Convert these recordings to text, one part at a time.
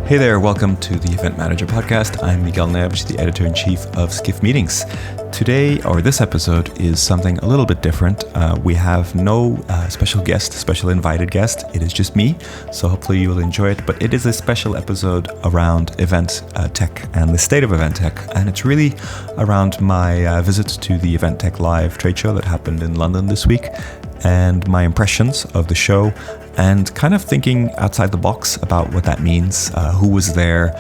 Hey there, welcome to the Event Manager Podcast. I'm Miguel Neves, the Editor-in-Chief of Skift Meetings. Today, or this episode, is something a little bit different. We have no special invited guest. It is just me, so hopefully you will enjoy it. But it is a special episode around event tech and the state of event tech. And it's really around my visit to the Event Tech Live trade show that happened in London this week, and my impressions of the show, and kind of thinking outside the box about what that means. Who was there?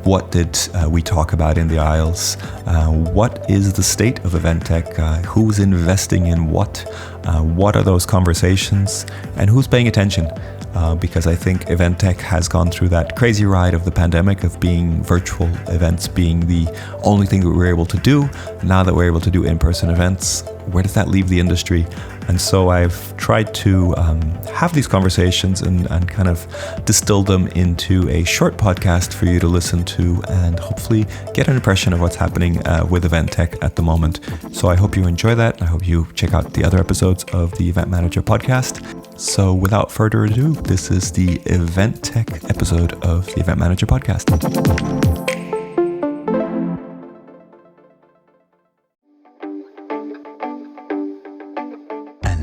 What did we talk about in the aisles? What is the state of event tech? Who's investing in what? What are those conversations? And who's paying attention? Because I think event tech has gone through that crazy ride of the pandemic of being virtual events being the only thing that we're able to do. Now that we're able to do in-person events, where does that leave the industry? And so I've tried to have these conversations and kind of distill them into a short podcast for you to listen to and hopefully get an impression of what's happening with event tech at the moment. So I hope you enjoy that. I hope you check out the other episodes of the Event Manager podcast. So without further ado, this is the event tech episode of the Event Manager podcast.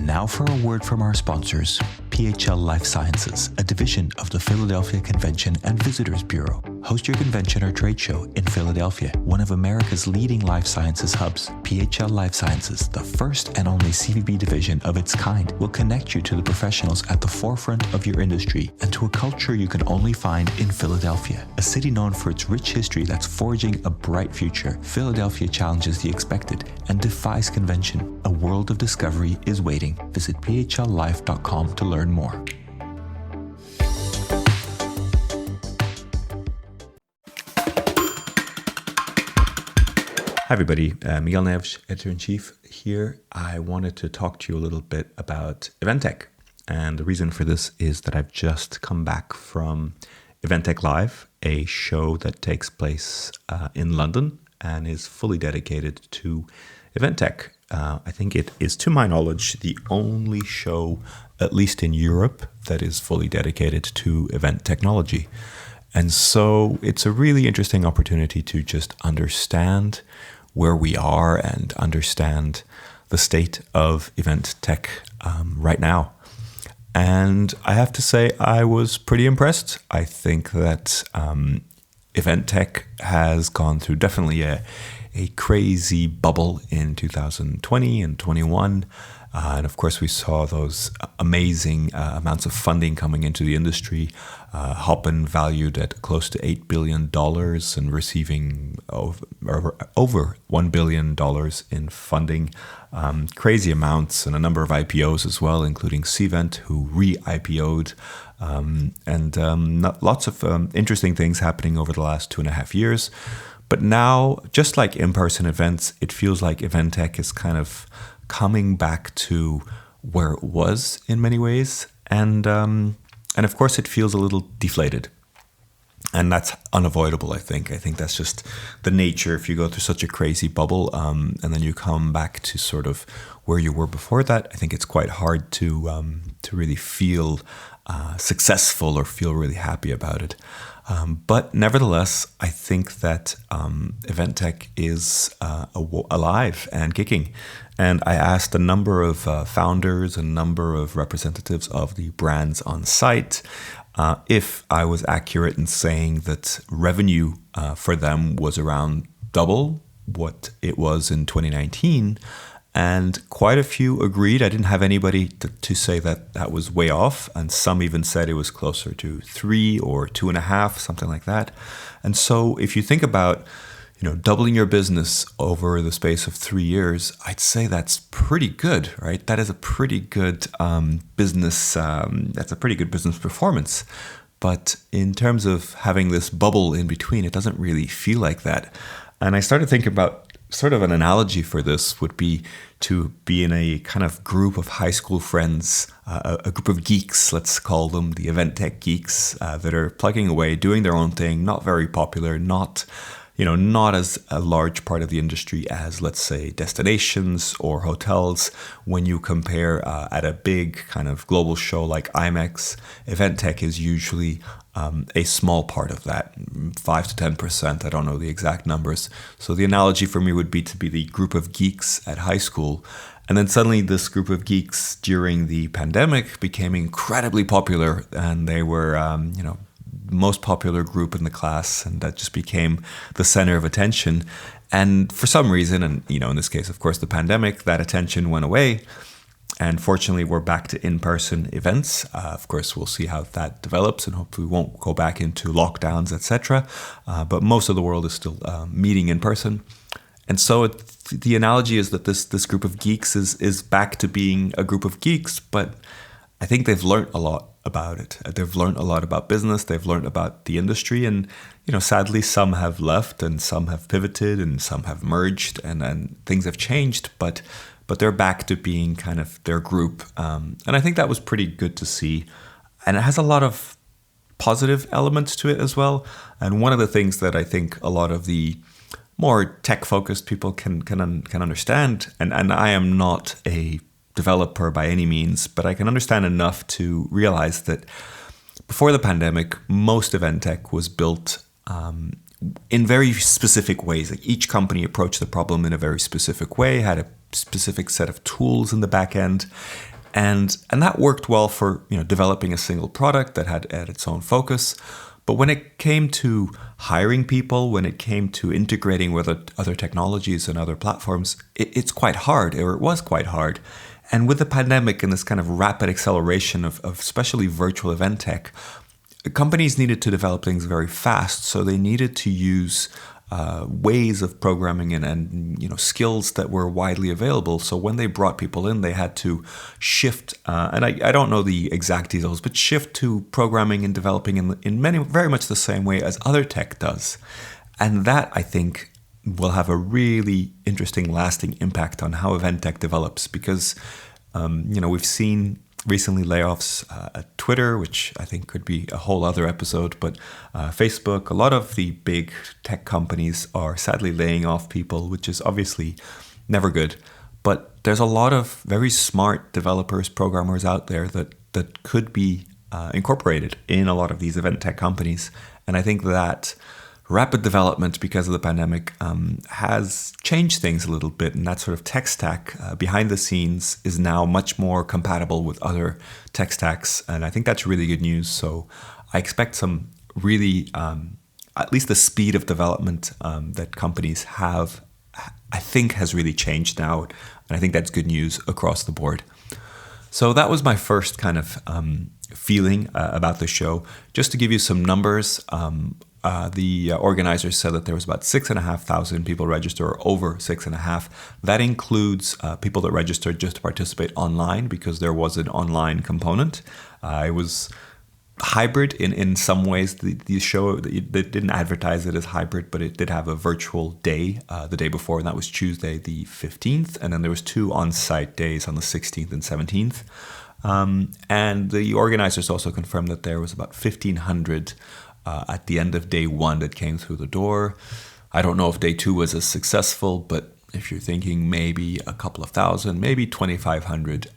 Now for a word from our sponsors, PHL Life Sciences, a division of the Philadelphia Convention and Visitors Bureau. Host your convention or trade show in Philadelphia, one of America's leading life sciences hubs. PHL Life Sciences, the first and only CVB division of its kind, will connect you to the professionals at the forefront of your industry and to a culture you can only find in Philadelphia. A city known for its rich history that's forging a bright future, Philadelphia challenges the expected and defies convention. A world of discovery is waiting. Visit phlife.com to learn more. Hi everybody, Miguel Neves, Editor-in-Chief here. I wanted to talk to you a little bit about event tech. And the reason for this is that I've just come back from Event Tech Live, a show that takes place in London and is fully dedicated to event tech. I think it is, to my knowledge, the only show, at least in Europe, that is fully dedicated to event technology. And so it's a really interesting opportunity to just understand where we are and understand the state of event tech right now. And I have to say, I was pretty impressed. I think that event tech has gone through definitely a crazy bubble in 2020 and 21. And of course, we saw those amazing amounts of funding coming into the industry. Hopin valued at close to $8 billion and receiving over $1 billion in funding. Crazy amounts, and a number of IPOs as well, including Cvent, who re-IPO'd. Lots of interesting things happening over the last 2.5 years. But now, just like in-person events, it feels like event tech is kind of coming back to where it was in many ways. And of course, it feels a little deflated. And that's unavoidable, I think. I think that's just the nature if you go through such a crazy bubble and then you come back to sort of where you were before that. I think it's quite hard to really feel successful or feel really happy about it. But nevertheless, I think that event tech is alive and kicking. And I asked a number of founders, a number of representatives of the brands on site, if I was accurate in saying that revenue for them was around double what it was in 2019. And quite a few agreed. I didn't have anybody to say that was way off. And some even said it was closer to 3 or 2.5, something like that. And so if you think about, doubling your business over the space of 3 years, I'd say that's pretty good, right? That is a pretty good business. That's a pretty good business performance. But in terms of having this bubble in between, it doesn't really feel like that. And I started thinking about sort of an analogy for this would be to be in a kind of group of high school friends, a group of geeks, let's call them the event tech geeks, that are plugging away, doing their own thing, not very popular, not not as a large part of the industry as, let's say, destinations or hotels. When you compare at a big kind of global show like IMEX, event tech is usually a small part of that, 5 to 10%. I don't know the exact numbers. So the analogy for me would be to be the group of geeks at high school. And then suddenly this group of geeks during the pandemic became incredibly popular, and they were, most popular group in the class, and that just became the center of attention. And for some reason, and in this case, of course, the pandemic, that attention went away. And fortunately, we're back to in-person events. Of course, we'll see how that develops, and hopefully we won't go back into lockdowns, etc. But most of the world is still meeting in person. And so the analogy is that this group of geeks is back to being a group of geeks, but I think they've learned a lot about it. They've learned a lot about business. They've learned about the industry. And, sadly, some have left and some have pivoted and some have merged and things have changed, but they're back to being kind of their group. And I think that was pretty good to see. And it has a lot of positive elements to it as well. And one of the things that I think a lot of the more tech-focused people can understand, and I am not a developer by any means, but I can understand enough to realize that before the pandemic, most event tech was built in very specific ways. Like each company approached the problem in a very specific way, had a specific set of tools in the back end, and that worked well for developing a single product that had its own focus. But when it came to hiring people, when it came to integrating with other technologies and other platforms, it's quite hard, or it was quite hard. And with the pandemic and this kind of rapid acceleration of especially virtual event tech, companies needed to develop things very fast. So they needed to use ways of programming and skills that were widely available. So when they brought people in, they had to shift, and I don't know the exact details, but shift to programming and developing in many very much the same way as other tech does. And that, I think, will have a really interesting, lasting impact on how event tech develops, because we've seen recently layoffs at Twitter, which I think could be a whole other episode, but Facebook, a lot of the big tech companies are sadly laying off people, which is obviously never good. But there's a lot of very smart developers, programmers out there that could be incorporated in a lot of these event tech companies. And I think that rapid development because of the pandemic has changed things a little bit, and that sort of tech stack behind the scenes is now much more compatible with other tech stacks, and I think that's really good news. So I expect some really, at least the speed of development that companies have, I think has really changed now, and I think that's good news across the board. So that was my first kind of feeling about the show. Just to give you some numbers, the organizers said that there was about 6,500 people registered, or over 6,500. That includes people that registered just to participate online, because there was an online component. It was hybrid in some ways. The show, they didn't advertise it as hybrid, but it did have a virtual day the day before, and that was Tuesday the 15th. And then there was 2 on-site days on the 16th and 17th. And the organizers also confirmed that there was about 1,500 at the end of day 1 that came through the door. I don't know if day 2 was as successful, but if you're thinking maybe a couple of thousand, maybe 2,500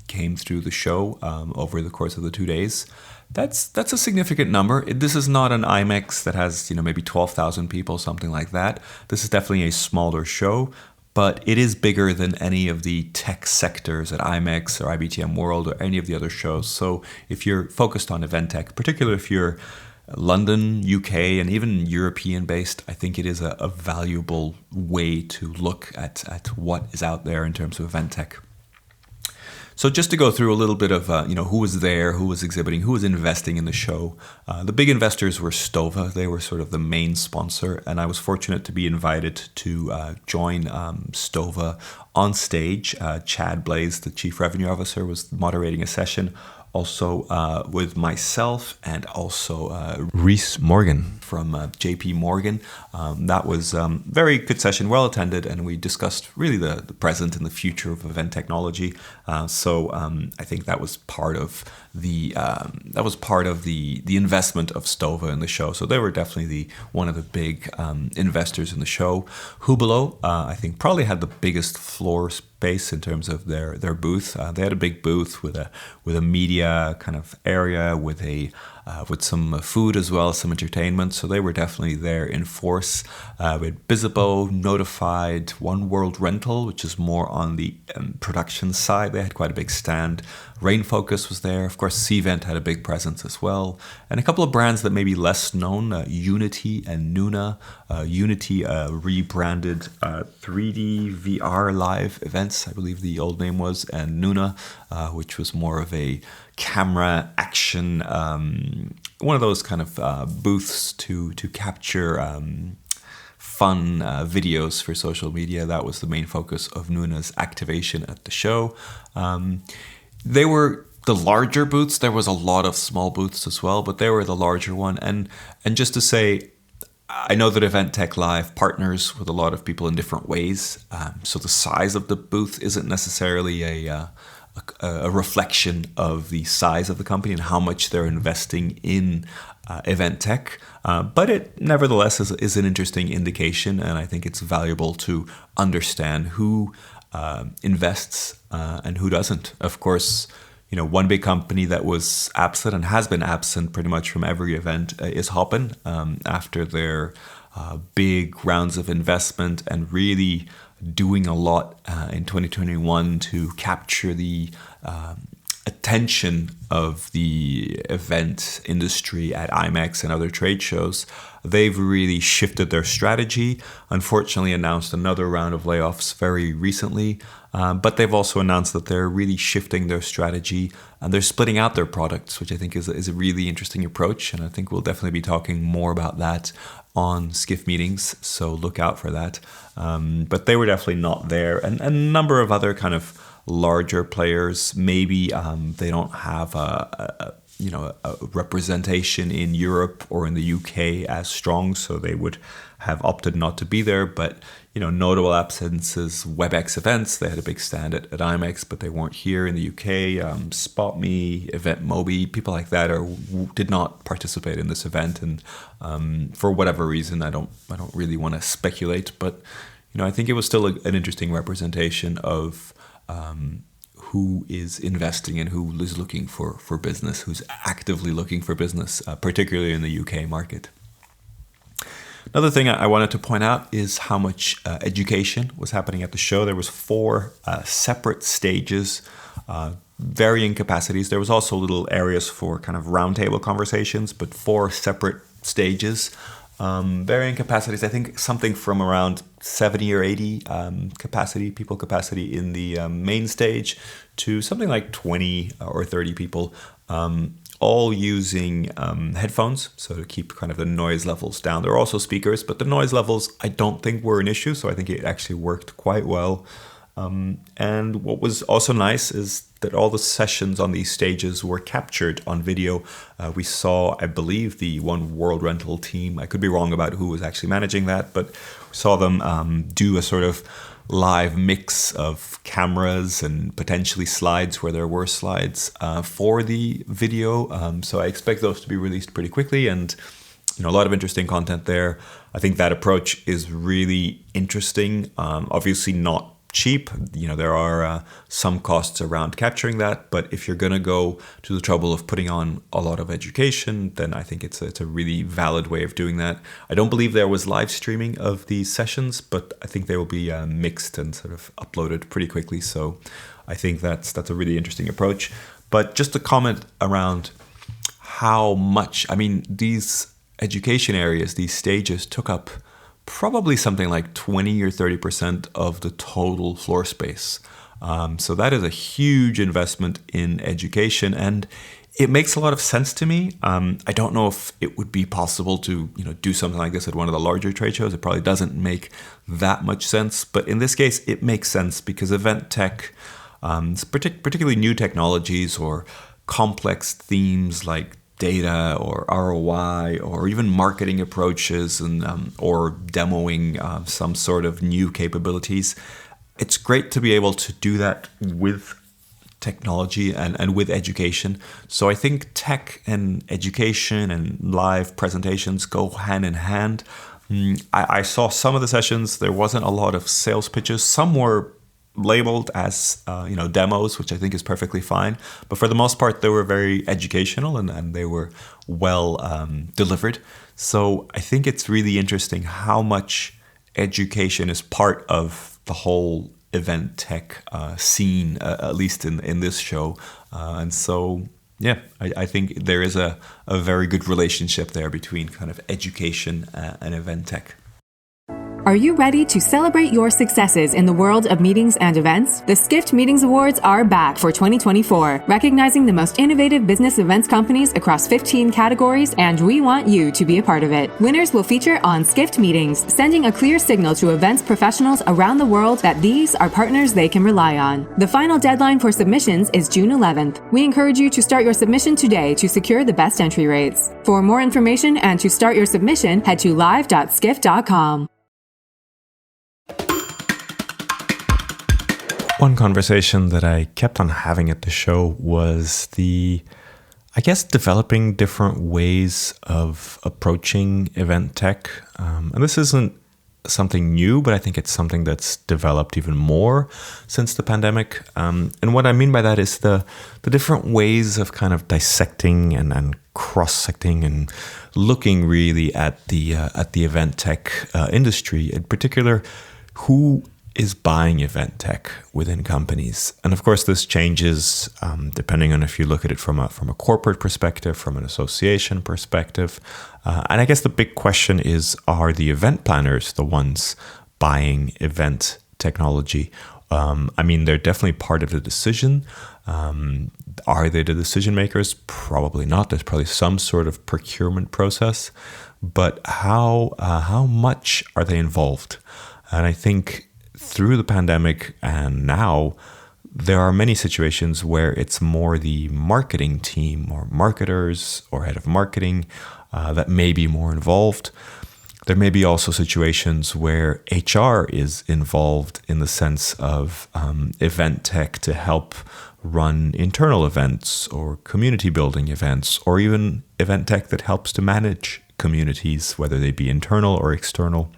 came through the show over the course of the 2 days. That's a significant number. This is not an IMEX that has maybe 12,000 people, something like that. This is definitely a smaller show, but it is bigger than any of the tech sectors at IMEX or IBTM World or any of the other shows. So if you're focused on event tech, particularly if you're London, UK, and even European based, I think it is a valuable way to look at what is out there in terms of event tech. So just to go through a little bit of who was there, who was exhibiting, who was investing in the show. The big investors were Stova. They were sort of the main sponsor, and I was fortunate to be invited to join Stova on stage. Chad Blaze, the chief revenue officer, was moderating a session. also with myself and also Reese Morgan from JP Morgan. That was very good session, well attended, and we discussed really the present and the future of event technology. So I think that was part of the investment of Stova in the show. So they were definitely one of the big investors in the show. Hubelo, I think, probably had the biggest floor space in terms of their booth. They had a big booth with a media kind of area with some food as well, some entertainment. So they were definitely there in force. We had Bizibo, Notified, One World Rental, which is more on the production side. They had quite a big stand. Rain Focus was there. Of course, Cvent had a big presence as well. And a couple of brands that may be less known, Unity and Nuna. Unity rebranded 3D VR live events, I believe the old name was, and Nuna, which was more of a camera action, one of those kind of booths to capture fun videos for social media. That was the main focus of Nuna's activation at the show. They were the larger booths. There was a lot of small booths as well, but they were the larger one. And just to say, I know that Event Tech Live partners with a lot of people in different ways. So the size of the booth isn't necessarily a reflection of the size of the company and how much they're investing in event tech. But it nevertheless is an interesting indication, and I think it's valuable to understand who invests and who doesn't. Of course, one big company that was absent and has been absent pretty much from every event is Hopin, after their big rounds of investment and really doing a lot in 2021 to capture the attention of the event industry at IMEX and other trade shows. They've really shifted their strategy. Unfortunately, announced another round of layoffs very recently, but they've also announced that they're really shifting their strategy and they're splitting out their products, which I think is a really interesting approach. And I think we'll definitely be talking more about that on Skift Meetings, so look out for that. But they were definitely not there. And a number of other kind of larger players, maybe they don't have a representation in Europe or in the UK as strong, so they would have opted not to be there. But notable absences: WebEx Events, they had a big stand at IMEX, but they weren't here in the UK. SpotMe, Event Mobi, people like that did not participate in this event, and for whatever reason, I don't really want to speculate, but I think it was still an interesting representation of who is investing and who is looking for business, who's actively looking for business, particularly in the UK market. Another thing I wanted to point out is how much education was happening at the show. There was 4 separate stages, varying capacities. There was also little areas for kind of roundtable conversations, but 4 separate stages. Varying capacities, I think something from around 70 or 80 people capacity in the main stage to something like 20 or 30 people, all using headphones, so to keep kind of the noise levels down. There are also speakers, but the noise levels I don't think were an issue, so I think it actually worked quite well. And what was also nice is that all the sessions on these stages were captured on video. We saw, I believe, the One World Rental team. I could be wrong about who was actually managing that, but we saw them do a sort of live mix of cameras and potentially slides where there were slides for the video. So I expect those to be released pretty quickly, and a lot of interesting content there. I think that approach is really interesting. Obviously not cheap. There are some costs around capturing that, but if you're going to go to the trouble of putting on a lot of education, then I think it's a really valid way of doing that. I don't believe there was live streaming of these sessions, but I think they will be mixed and sort of uploaded pretty quickly. So I think that's a really interesting approach. But just a comment around how much, these education areas, these stages took up probably something like 20 or 30% of the total floor space. So that is a huge investment in education, and it makes a lot of sense to me. I don't know if it would be possible to do something like this at one of the larger trade shows. It probably doesn't make that much sense, but in this case, it makes sense because event tech, particularly new technologies or complex themes like data or ROI or even marketing approaches and or demoing some sort of new capabilities. It's great to be able to do that with technology and with education. So I think tech and education and live presentations go hand in hand. I saw some of the sessions, there wasn't a lot of sales pitches. Some were labeled as demos, which I think is perfectly fine. But for the most part, they were very educational and they were well delivered. So I think it's really interesting how much education is part of the whole event tech scene, at least in this show. And so, yeah, I think there is a very good relationship there between kind of education and event tech. Are you ready to celebrate your successes in the world of meetings and events? The Skift Meetings Awards are back for 2024, recognizing the most innovative business events companies across 15 categories, and we want you to be a part of it. Winners will feature on Skift Meetings, sending a clear signal to events professionals around the world that these are partners they can rely on. The final deadline for submissions is June 11th. We encourage you to start your submission today to secure the best entry rates. For more information and to start your submission, head to live.skift.com. One conversation that I kept on having at the show was developing different ways of approaching event tech. And this isn't something new, but I think it's something that's developed even more since the pandemic. And what I mean by that is the different ways of kind of dissecting and cross-secting and looking really at the event tech industry, in particular, who is buying event tech within companies. And of course, this changes depending on if you look at it from a corporate perspective, from an association perspective. And I guess the big question is, are the event planners the ones buying event technology? They're definitely part of the decision. Are they the decision makers? Probably not. There's probably some sort of procurement process. But how much are they involved? And I think through the pandemic and now, there are many situations where it's more the marketing team or marketers or head of marketing that may be more involved. There may be also situations where HR is involved in the sense of event tech to help run internal events or community building events, or even event tech that helps to manage communities, whether they be internal or external.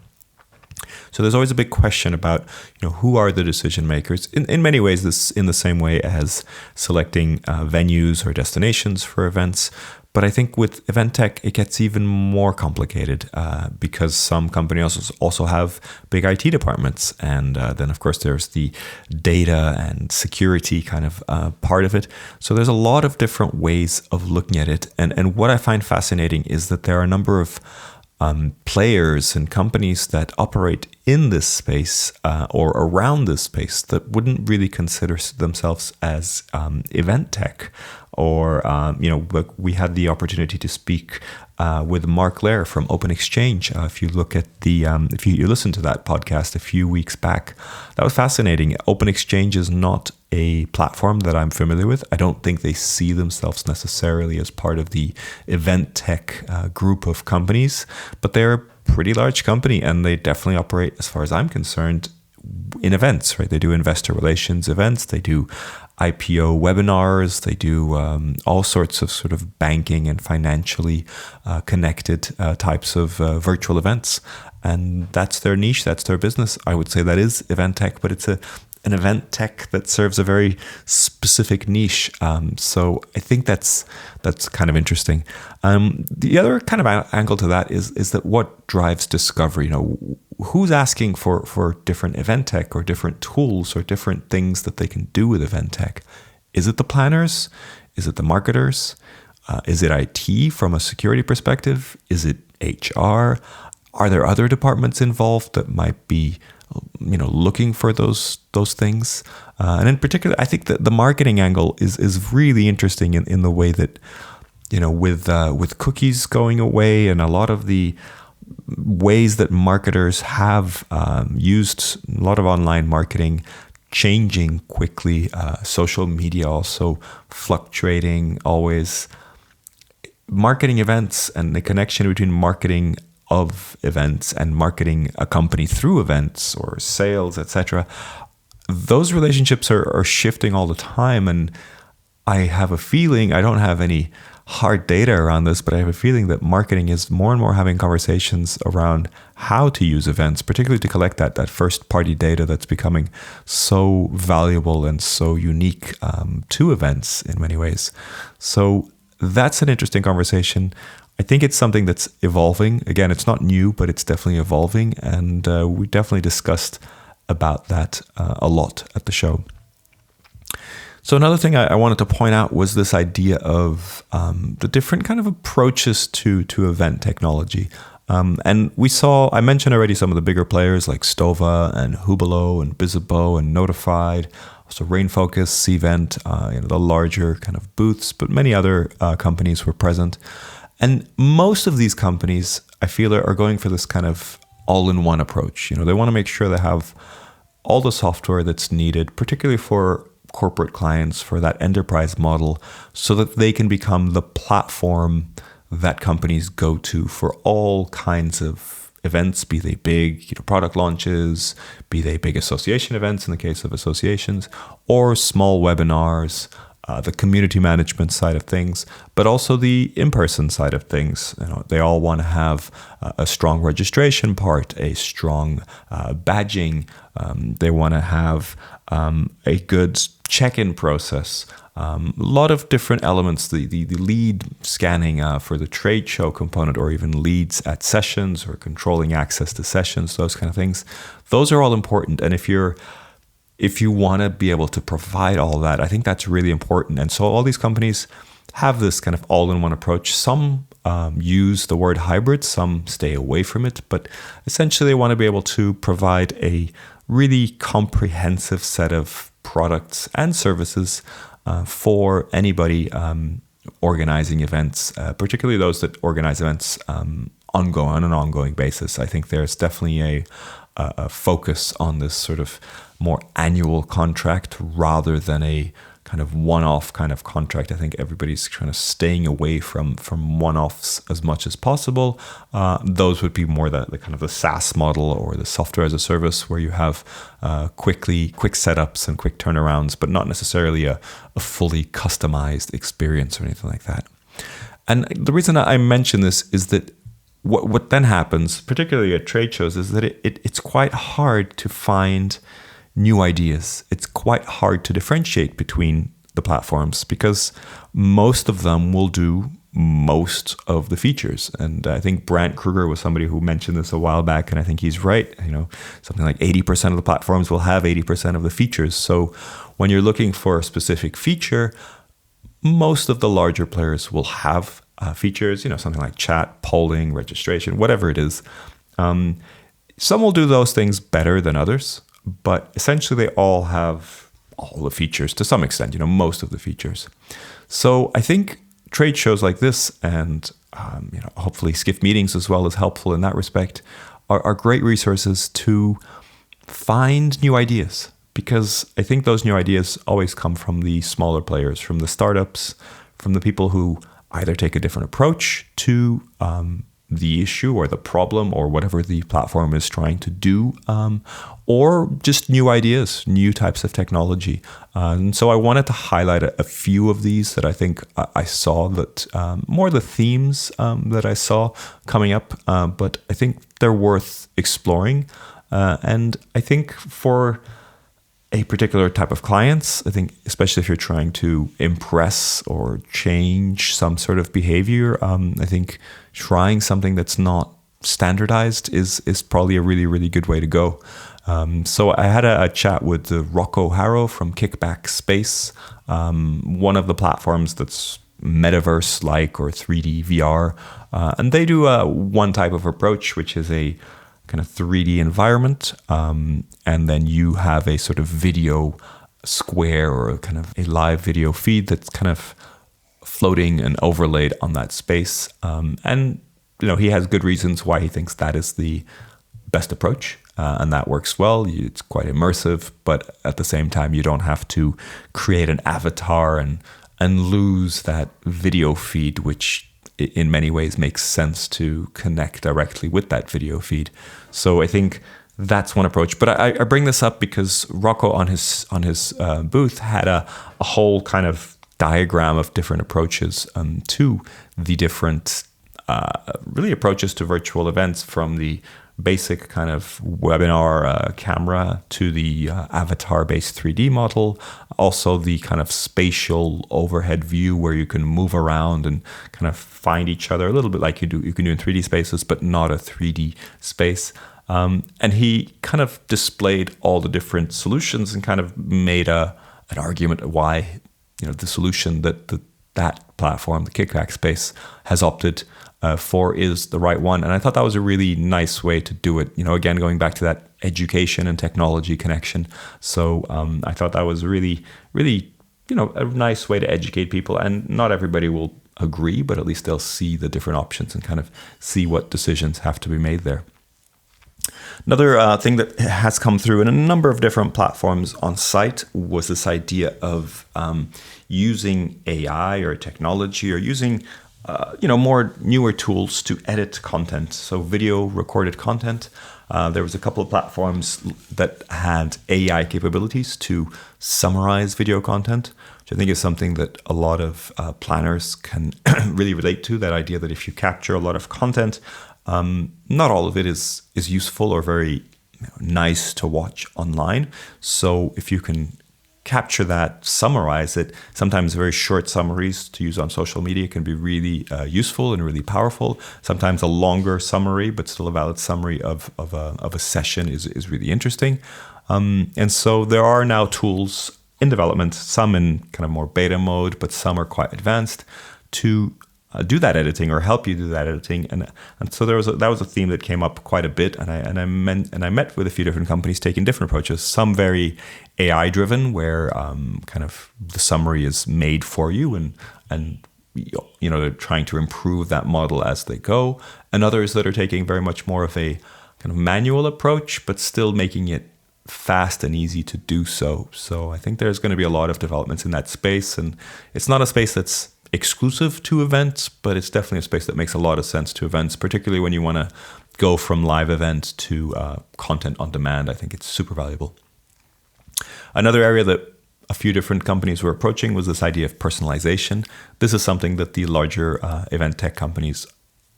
So there's always a big question about, who are the decision makers? In many ways, this in the same way as selecting venues or destinations for events. But I think with event tech, it gets even more complicated because some companies also have big IT departments. And then, of course, there's the data and security kind of part of it. So there's a lot of different ways of looking at it. And what I find fascinating is that there are a number of players and companies that operate in this space or around this space that wouldn't really consider themselves as event tech. Or, we had the opportunity to speak with Mark Lair from Open Exchange. If you look at if you listen to that podcast a few weeks back, that was fascinating. Open Exchange is not a platform that I'm familiar with. I don't think they see themselves necessarily as part of the event tech group of companies, but they're a pretty large company and they definitely operate, as far as I'm concerned, in events, right? They do investor relations events, they do IPO webinars, they do all sorts of sort of banking and financially connected types of virtual events. And that's their niche, that's their business. I would say that is event tech, but it's an event tech that serves a very specific niche. So I think that's kind of interesting. The other kind of angle to that is that what drives discovery? Who's asking for different event tech or different tools or different things that they can do with event tech? Is it the planners? Is it the marketers? Is it IT from a security perspective? Is it HR? Are there other departments involved that might be looking for those things? And in particular, I think that the marketing angle is really interesting in the way that, with cookies going away and a lot of the ways that marketers have used a lot of online marketing changing quickly. Social media also fluctuating always. Marketing events and the connection between marketing of events and marketing a company through events or sales, etc. Those relationships are shifting all the time. And I have a feeling, I don't have any hard data around this, but I have a feeling that marketing is more and more having conversations around how to use events, particularly to collect that first party data that's becoming so valuable and so unique to events in many ways. So that's an interesting conversation. I think it's something that's evolving. Again, it's not new, but it's definitely evolving. And we definitely discussed about that a lot at the show. So another thing I wanted to point out was this idea of the different kind of approaches to event technology. And I mentioned already some of the bigger players like Stova and Hubelo and Bizibo and Notified, also Rainfocus, Cvent, the larger kind of booths, but many other companies were present. And most of these companies, I feel, are going for this kind of all-in-one approach. They want to make sure they have all the software that's needed, particularly for corporate clients, for that enterprise model, so that they can become the platform that companies go to for all kinds of events, be they big product launches, be they big association events in the case of associations, or small webinars, the community management side of things, but also the in-person side of things. They all want to have a strong registration part, a strong badging. They want to have a good check-in process. A lot of different elements, the lead scanning for the trade show component, or even leads at sessions or controlling access to sessions, those kind of things. Those are all important. And if you want to be able to provide all that, I think that's really important. And so all these companies have this kind of all-in-one approach. Some use the word hybrid, some stay away from it, but essentially they want to be able to provide a really comprehensive set of products and services for anybody organizing events, particularly those that organize events on an ongoing basis. I think there's definitely a focus on this sort of more annual contract rather than a kind of one-off kind of contract. I think everybody's kind of staying away from one-offs as much as possible. Those would be more the kind of the SaaS model or the software as a service, where you have quick setups and quick turnarounds, but not necessarily a fully customized experience or anything like that. And the reason I mention this is that what then happens, particularly at trade shows, is that it's quite hard to find new ideas. It's quite hard to differentiate between the platforms because most of them will do most of the features. And I think Brant Kruger was somebody who mentioned this a while back, and I think he's right. Something like 80% of the platforms will have 80% of the features. So when you're looking for a specific feature, most of the larger players will have features, something like chat, polling, registration, whatever it is. Some will do those things better than others, but essentially they all have all the features to some extent, most of the features. So I think trade shows like this and hopefully Skift Meetings as well is helpful in that respect, are great resources to find new ideas, because I think those new ideas always come from the smaller players, from the startups, from the people who either take a different approach to the issue or the problem or whatever the platform is trying to do, or just new ideas, new types of technology. And so I wanted to highlight a few of these that I think I saw that more the themes that I saw coming up, but I think they're worth exploring. And I think for a particular type of clients, I think especially if you're trying to impress or change some sort of behavior, I think trying something that's not standardized is probably a really, really good way to go. So I had a chat with Rocco Harrow from Kickback Space, one of the platforms that's metaverse-like or 3D VR. And they do one type of approach, which is a kind of 3D environment, and then you have a sort of video square or kind of a live video feed that's kind of floating and overlaid on that space. And he has good reasons why he thinks that is the best approach. and that works well. It's quite immersive, but at the same time, you don't have to create an avatar and lose that video feed, which in many ways makes sense to connect directly with that video feed. So I think that's one approach. But I bring this up because Rocco on his booth had a whole kind of diagram of different approaches to the different really approaches to virtual events, from the basic kind of webinar camera to the avatar-based 3D model, also the kind of spatial overhead view where you can move around and kind of find each other a little bit like you can do in 3D spaces, but not a 3D space. And he kind of displayed all the different solutions and kind of made an argument why the solution that platform, the Kickback space, has opted for is the right one. And I thought that was a really nice way to do it. Again, going back to that education and technology connection. So I thought that was really, really, a nice way to educate people. And not everybody will agree, but at least they'll see the different options and kind of see what decisions have to be made there. Another thing that has come through in a number of different platforms on site was this idea of using AI or technology, or using more newer tools to edit content. So video recorded content. There was a couple of platforms that had AI capabilities to summarize video content, which I think is something that a lot of planners can really relate to. That idea that if you capture a lot of content, not all of it is useful or very nice to watch online. So if you can capture that, summarize it, sometimes very short summaries to use on social media can be really useful and really powerful. Sometimes a longer summary, but still a valid summary of a session is really interesting. And so there are now tools in development, some in kind of more beta mode, but some are quite advanced, to do that editing or help you do that editing. And so that was a theme that came up quite a bit. And I met with a few different companies taking different approaches. Some very AI driven, where kind of the summary is made for you, and they're trying to improve that model as they go. And others that are taking very much more of a kind of manual approach, but still making it fast and easy to do so. So I think there's going to be a lot of developments in that space, and it's not a space that's exclusive to events, but it's definitely a space that makes a lot of sense to events, particularly when you want to go from live event to content on demand. I think it's super valuable. Another area that a few different companies were approaching was this idea of personalization. This is something that the larger event tech companies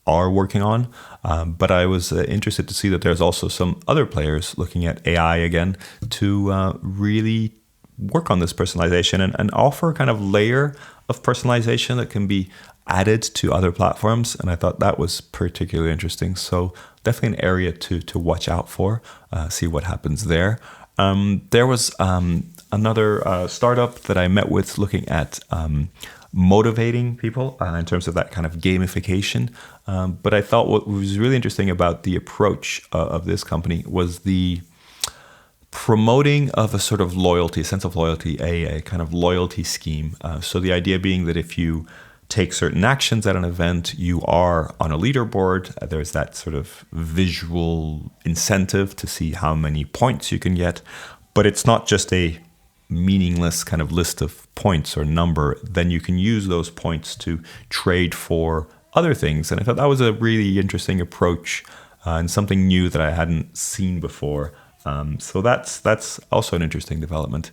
are working on, but I was interested to see that there's also some other players looking at AI again to really work on this personalization and offer a kind of layer of personalization that can be added to other platforms. And I thought that was particularly interesting. So definitely an area to watch out for, see what happens there. There was another startup that I met with looking at motivating people in terms of that kind of gamification. But I thought what was really interesting about the approach of this company was the promoting of a sort of loyalty, a sense of loyalty, a kind of loyalty scheme. So the idea being that if you take certain actions at an event, you are on a leaderboard. There's that sort of visual incentive to see how many points you can get. But it's not just a meaningless kind of list of points or number. Then you can use those points to trade for other things. And I thought that was a really interesting approach and something new that I hadn't seen before. So that's also an interesting development.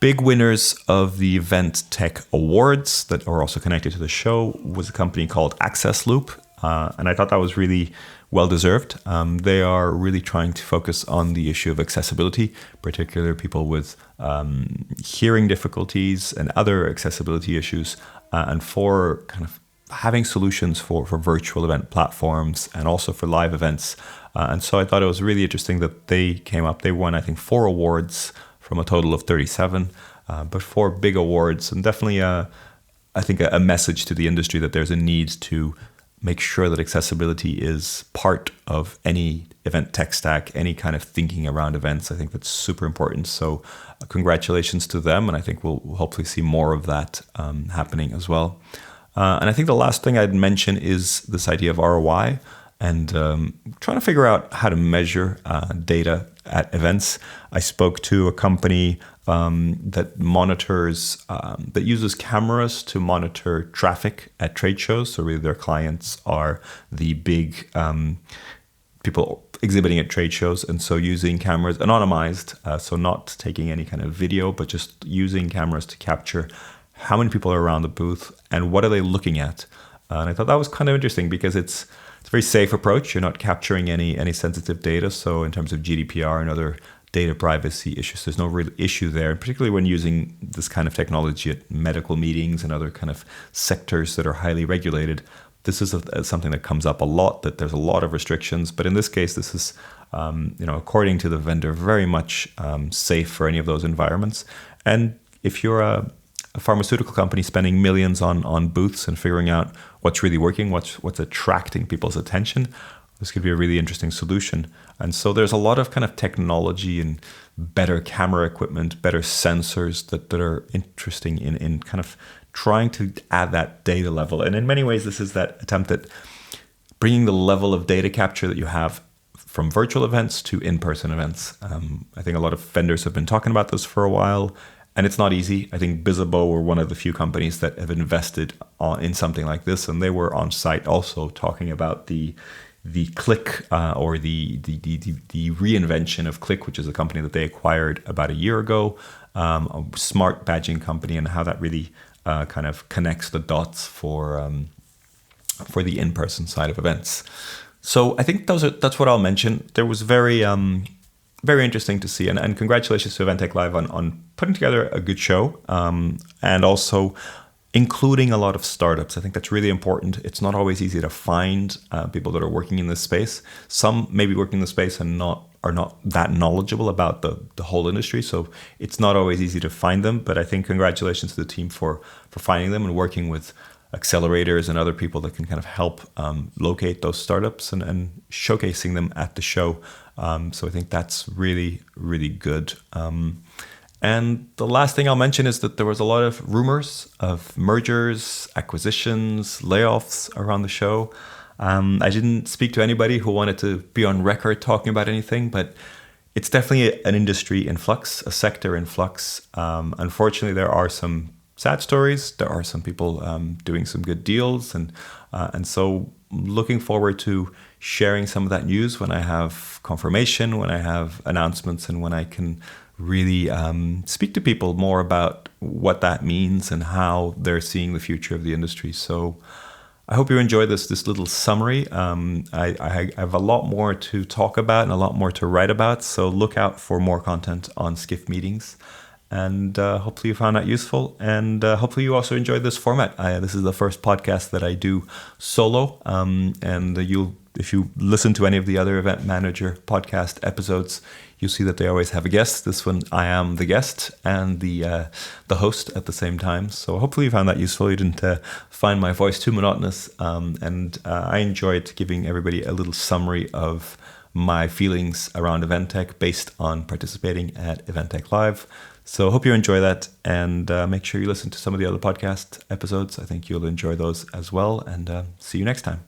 Big winners of the Event Tech Awards that are also connected to the show was a company called Access Loop. And I thought that was really well-deserved. They are really trying to focus on the issue of accessibility, particularly people with hearing difficulties and other accessibility issues, and for kind of having solutions for virtual event platforms and also for live events. And so I thought it was really interesting that they came up. They won, I think, 4 awards from a total of 37, but 4 big awards, and definitely, I think, a message to the industry that there's a need to make sure that accessibility is part of any event tech stack, any kind of thinking around events. I think that's super important. So congratulations to them, and I think we'll hopefully see more of that happening as well. And I think the last thing I'd mention is this idea of ROI. and trying to figure out how to measure data at events. I spoke to a company that monitors, that uses cameras to monitor traffic at trade shows. So really their clients are the big people exhibiting at trade shows. And so using cameras, anonymized, so not taking any kind of video, but just using cameras to capture how many people are around the booth and what are they looking at. And I thought that was kind of interesting because it's a very safe approach. You're not capturing any sensitive data. So in terms of GDPR and other data privacy issues, there's no real issue there. And particularly when using this kind of technology at medical meetings and other kind of sectors that are highly regulated, this is something that comes up a lot, that there's a lot of restrictions. But in this case, this is, according to the vendor, very much safe for any of those environments. And if you're a pharmaceutical company spending millions on booths and figuring out what's really working, what's attracting people's attention, this could be a really interesting solution. And so there's a lot of kind of technology and better camera equipment, better sensors that are interesting in kind of trying to add that data level. And in many ways, this is that attempt at bringing the level of data capture that you have from virtual events to in-person events. I think a lot of vendors have been talking about this for a while, and it's not easy. I think Bizzabo were one of the few companies that have invested in something like this, and they were on site also talking about the Click or the reinvention of Click, which is a company that they acquired about a year ago, a smart badging company, and how that really kind of connects the dots for the in-person side of events. So I think that's what I'll mention. There was very interesting to see, and congratulations to Eventech Live on putting together a good show, and also including a lot of startups. I think that's really important. It's not always easy to find people that are working in this space. Some may be working in the space and are not that knowledgeable about the whole industry, so it's not always easy to find them. But I think congratulations to the team for finding them and working with accelerators and other people that can kind of help locate those startups and showcasing them at the show. So I think that's really, really good. And the last thing I'll mention is that there was a lot of rumors of mergers, acquisitions, layoffs around the show. I didn't speak to anybody who wanted to be on record talking about anything, but it's definitely an industry in flux, a sector in flux. Unfortunately, there are some sad stories. There are some people doing some good deals, and so looking forward to sharing some of that news when I have confirmation, when I have announcements, and when I can really speak to people more about what that means and how they're seeing the future of the industry. So I hope you enjoyed this little summary. I have a lot more to talk about and a lot more to write about, so look out for more content on Skift Meetings. And hopefully you found that useful, and hopefully you also enjoyed this format. This is the first podcast that I do solo, and if you listen to any of the other Event Manager podcast episodes, you'll see that they always have a guest. This one, I am the guest and the host at the same time. So hopefully you found that useful. You didn't find my voice too monotonous, and I enjoyed giving everybody a little summary of my feelings around Eventech based on participating at Eventech Live. So I hope you enjoy that, and make sure you listen to some of the other podcast episodes. I think you'll enjoy those as well, and see you next time.